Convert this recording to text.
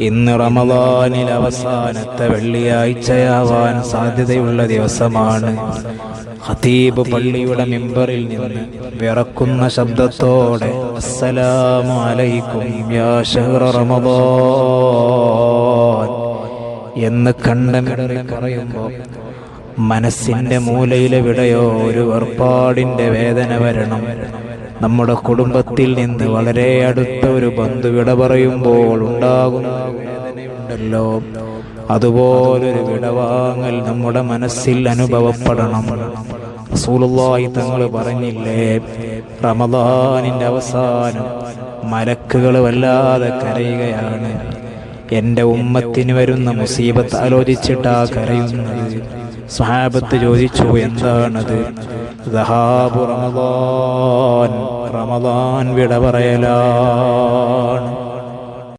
ഇന്ന് റമദാനിൽ അവസാനത്തെ വെള്ളിയാഴ്ചയാവാൻ സാധ്യതയുള്ള ദിവസമാണ്. ഖതീബ് പള്ളിയുടെ മിമ്പറിൽ നിന്ന് വിറക്കുന്ന ശബ്ദത്തോടെ അസ്സലാമു അലൈക്കും യാ ശഹ്റ റമദാൻ എന്ന് കണ്ടമിടറി പറയുമ്പോൾ മനസ്സിന്റെ മൂലയിലെവിടെയോ ഒരു വേർപാടിന്റെ വേദന വരണം. നമ്മുടെ കുടുംബത്തിൽ നിന്ന് വളരെ അടുത്ത ഒരു ബന്ധു വിട പറയുമ്പോൾ ഉണ്ടാകുന്ന വേദനയുണ്ടല്ലോ, അതുപോലൊരു വിടവാങ്ങൽ നമ്മുടെ മനസ്സിൽ അനുഭവപ്പെടണം. റസൂലുള്ളാഹി തങ്ങൾ പറഞ്ഞില്ലേ, റമദാനിന്റെ അവസാനം മലക്കുകൾ വല്ലാതെ കരയുകയാണ്. എൻ്റെ ഉമ്മത്തിന് വരുന്ന മുസീബത്ത് ആലോചിച്ചിട്ടാ കരയുന്നത്. സ്വഹാബത്ത് ചോദിച്ചു, എന്താണത്? ദഹാബു റമദാൻ, റമദാൻ വിട പറയലാണ്.